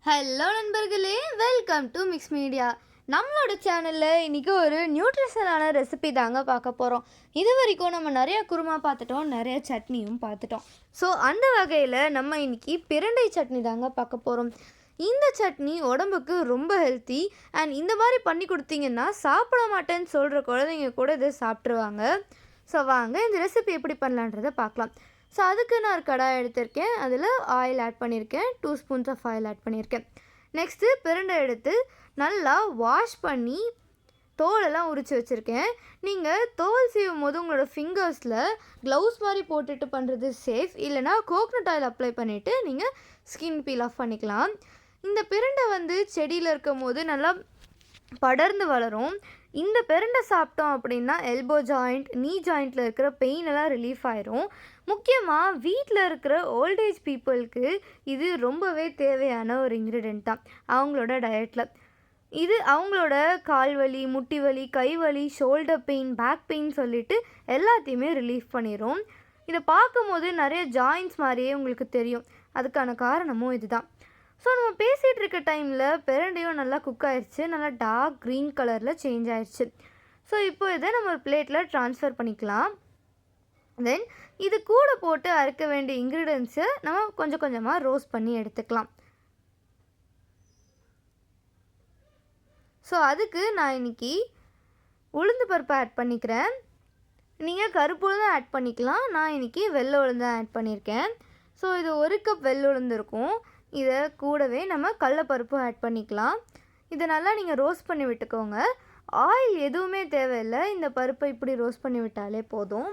Hello நண்பர்களே, welcome to mix media. நம்மளோட சேனலில் இன்றைக்கி ஒரு நியூட்ரிஷனான ரெசிபி தாங்க பார்க்க போகிறோம். இது வரைக்கும் நம்ம நிறையா குருமா பார்த்துட்டோம், நிறைய சட்னியும் பார்த்துட்டோம். ஸோ அந்த வகையில் நம்ம இன்றைக்கி பிரண்டை சட்னி தாங்க பார்க்க போகிறோம். இந்த சட்னி உடம்புக்கு ரொம்ப ஹெல்த்தி அண்ட் இந்த மாதிரி பண்ணி கொடுத்தீங்கன்னா சாப்பிட மாட்டேன்னு சொல்கிற குழந்தைங்க கூட இதை சாப்பிட்ருவாங்க. ஸோ வாங்க இந்த ரெசிபி எப்படி பண்ணலான்றதை பார்க்கலாம். ஸோ அதுக்கு நான் ஒரு கடாய் எடுத்திருக்கேன். அதில் ஆயில் ஆட் பண்ணியிருக்கேன். 2 ஸ்பூன்ஸ் ஆஃப் ஆயில் ஆட் பண்ணியிருக்கேன். நெக்ஸ்ட்டு பிரண்டை எடுத்து நல்லா வாஷ் பண்ணி தோலெல்லாம் உரித்து வச்சுருக்கேன். நீங்கள் தோல் சீவும் போது உங்களோட ஃபிங்கர்ஸில் க்ளவுஸ் மாதிரி போட்டுட்டு பண்ணுறது சேஃப். இல்லைனா கோகனட் ஆயில் அப்ளை பண்ணிவிட்டு நீங்கள் ஸ்கின் பீல் ஆஃப் பண்ணிக்கலாம். இந்த பிரண்டை செடியில் இருக்கும் போது நல்லா படர்ந்து வளரும். இந்த பிரண்டை சாப்பிட்டோம் அப்படின்னா எல்போ ஜாயிண்ட், நீ ஜாயிண்டில் இருக்கிற பெயின் எல்லாம் ரிலீஃப் ஆயிரும். முக்கியமாக வீட்டில் இருக்கிற ஓல்டேஜ் பீப்புளுக்கு இது ரொம்பவே தேவையான ஒரு இன்க்ரீடியன்ட் தான் அவங்களோட டயட்டில். இது அவங்களோட கால் வலி, முட்டி வலி, கை வலி, ஷோல்டர் பெயின், பேக் பெயின் சொல்லிட்டு எல்லாத்தையுமே ரிலீஃப் பண்ணிடும். இதை பார்க்கும்போது நிறைய ஜாயின்ட்ஸ் மாதிரியே உங்களுக்கு தெரியும். அதுக்கான காரணமும் இதுதான். ஸோ நம்ம பேசிகிட்டு இருக்க டைமில் பிரண்டையும் நல்லா குக் ஆயிடுச்சு. நல்லா டார்க் க்ரீன் கலரில் சேஞ்ச் ஆயிடுச்சு. ஸோ இப்போ இதை நம்ம ஒரு பிளேட்டில் ட்ரான்ஸ்ஃபர் பண்ணிக்கலாம். தென் இது கூட போட்டு அரைக்க வேண்டிய இன்க்ரீடியன்ஸை நம்ம கொஞ்சம் கொஞ்சமாக ரோஸ்ட் பண்ணி எடுத்துக்கலாம். ஸோ அதுக்கு நான் இன்றைக்கி உளுந்து பருப்பு ஆட் பண்ணிக்கிறேன். நீங்கள் கருப்பு உளுந்தும் ஆட் பண்ணிக்கலாம். நான் இன்றைக்கி வெள்ளை உளுந்து ஆட் பண்ணியிருக்கேன். ஸோ இது 1 கப் வெள்ளை உளுந்து இருக்கும். இதை கூடவே நம்ம கடலைப்பருப்பு ஆட் பண்ணிக்கலாம். இதை நல்லா நீங்கள் ரோஸ்ட் பண்ணி விட்டுக்கோங்க. ஆயில் எதுவுமே தேவையில்லை. இந்த பருப்பை இப்படி ரோஸ்ட் பண்ணி விட்டாலே போதும்.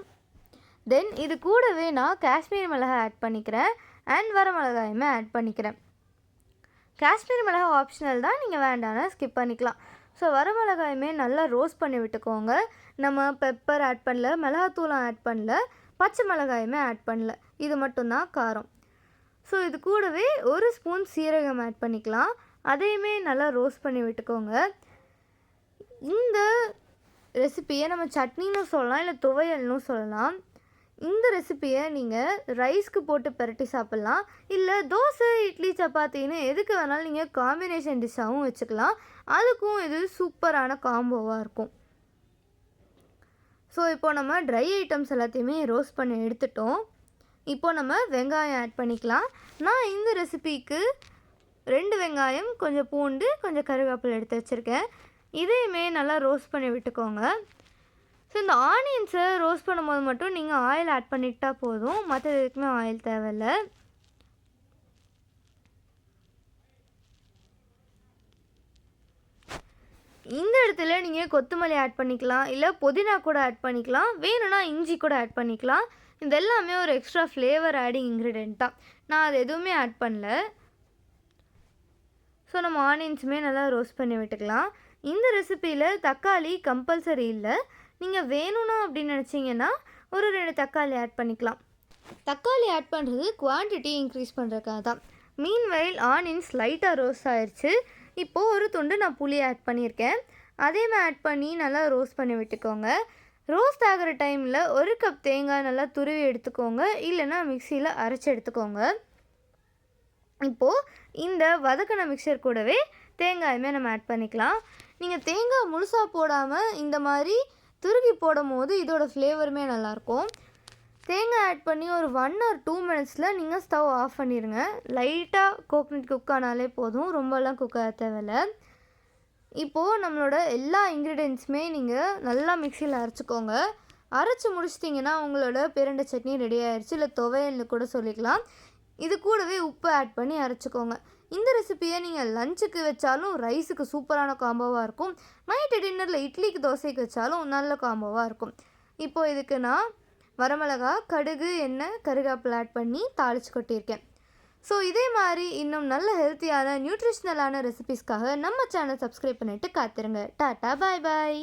தென் இது கூடவே நான் காஷ்மீரி மிளகாய் ஆட் பண்ணிக்கிறேன் அண்ட் வரமிளகாயுமே ஆட் பண்ணிக்கிறேன். காஷ்மீரி மிளகாய் ஆப்ஷனல் தான், நீங்கள் வேண்டாம்னா ஸ்கிப் பண்ணிக்கலாம். ஸோ வரமிளகாயுமே நல்லா ரோஸ்ட் பண்ணி விட்டுக்கோங்க. நம்ம பெப்பர் ஆட் பண்ணல, மிளகாத்தூளும் ஆட் பண்ணல, பச்சை மிளகாயுமே ஆட் பண்ணல. இது மட்டும்தான் காரம். ஸோ இது கூடவே 1 ஸ்பூன் சீரகம் ஆட் பண்ணிக்கலாம். அதையுமே நல்லா ரோஸ்ட் பண்ணி விட்டுக்கோங்க. இந்த ரெசிப்பியை நம்ம சட்னின்னு சொல்லலாம், இல்லை துவையல்னு சொல்லலாம். இந்த ரெசிப்பியை நீங்கள் ரைஸ்க்கு போட்டு பரட்டி சாப்பிட்லாம். இல்லை தோசை, இட்லி, சப்பாத்தின்னு எதுக்கு வேணாலும் நீங்கள் காம்பினேஷன் டிஷ்ஷாகவும் வச்சுக்கலாம். அதுக்கும் இது சூப்பரான காம்போவாக இருக்கும். ஸோ இப்போ நம்ம ட்ரை ஐட்டம்ஸ் எல்லாத்தையுமே ரோஸ்ட் பண்ணி எடுத்துட்டோம். இப்போ நம்ம வெங்காயம் ஆட் பண்ணிக்கலாம். நான் இந்த ரெசிபிக்கு 2 வெங்காயம், கொஞ்சம் பூண்டு, கொஞ்சம் கருவேப்பிலை எடுத்து வச்சுருக்கேன். இதையுமே நல்லா ரோஸ்ட் பண்ணி விட்டுக்கோங்க. ஸோ இந்த ஆனியன்ஸை ரோஸ்ட் பண்ணும்போது மட்டும் நீங்கள் ஆயில் ஆட் பண்ணிக்கிட்டா போதும். மற்ற எதுக்குமே ஆயில் தேவையில்லை. இந்த இடத்துல நீங்கள் கொத்தமல்லி ஆட் பண்ணிக்கலாம், இல்லை புதினா கூட ஆட் பண்ணிக்கலாம், வேணும்னா இஞ்சி கூட ஆட் பண்ணிக்கலாம். இது எல்லாமே ஒரு எக்ஸ்ட்ரா ஃப்ளேவர் ஆடிங் இன்க்ரீடியன்ட் தான். நான் அது எதுவுமே ஆட் பண்ணல. ஸோ நம்ம ஆனியன்ஸுமே நல்லா ரோஸ்ட் பண்ணி விட்டுக்கலாம். இந்த ரெசிப்பியில் தக்காளி கம்பல்சரி இல்லை. நீங்கள் வேணும்னா அப்படின்னு நினச்சிங்கன்னா ஒரு 2 தக்காளி ஆட் பண்ணிக்கலாம். தக்காளி ஆட் பண்ணுறது குவான்டிட்டி இன்க்ரீஸ் பண்ணுறதுக்காக தான். மீன்வைல் ஆனியன்ஸ் லைட்டாக ரோஸ்ட் ஆயிடுச்சு. இப்போது ஒரு துண்டு நான் புளி ஆட் பண்ணியிருக்கேன். அதையுமே ஆட் பண்ணி நல்லா ரோஸ்ட் பண்ணி விட்டுக்கோங்க. ரோஸ்ட் ஆகிற டைமில் 1 கப் தேங்காய் நல்லா துருவி எடுத்துக்கோங்க, இல்லைன்னா மிக்சியில் அரைச்சி எடுத்துக்கோங்க. இப்போது இந்த வதக்கின மிக்சர் கூடவே தேங்காயுமே நம்ம ஆட் பண்ணிக்கலாம். நீங்கள் தேங்காய் முழுசாக போடாமல் இந்த மாதிரி துருவி போடும் போது இதோட ஃப்ளேவருமே நல்லாயிருக்கும். தேங்காய் ஆட் பண்ணி ஒரு 1 or 2 மினிட்ஸில் நீங்கள் ஸ்டவ் ஆஃப் பண்ணிடுங்க. லைட்டாக கோகனட் குக் ஆனாலே போதும், ரொம்பலாம் குக் ஆக தேவையில்லை. இப்போது நம்மளோட எல்லா இன்க்ரீடியன்ட்ஸுமே நீங்கள் நல்லா மிக்சியில் அரைச்சிக்கோங்க. அரைச்சி முடிச்சிட்டிங்கன்னா உங்களோட பிரண்டை சட்னி ரெடி ஆயிடுச்சு, இல்லை துவையல்னு கூட சொல்லிக்கலாம். இது கூடவே உப்பு ஆட் பண்ணி அரைச்சிக்கோங்க. இந்த ரெசிப்பியை நீங்கள் லஞ்சுக்கு வச்சாலும் ரைஸுக்கு சூப்பரான காம்போவாக இருக்கும். நைட்டு டின்னரில் இட்லிக்கு, தோசைக்கு வச்சாலும் நல்ல காம்போவாக இருக்கும். இப்போது இதுக்கு நான் வரமிளகா, கடுகு, எண்ணெய், கருவேப்பிலை ஆட் பண்ணி தாளித்து கொட்டியிருக்கேன். ஸோ இதே மாதிரி இன்னும் நல்ல ஹெல்த்தியான நியூட்ரிஷ்னலான ரெசிபிஸ்க்காக நம்ம சேனல் சப்ஸ்கிரைப் பண்ணிவிட்டு காத்துருங்க. டாட்டா, பாய் பாய்.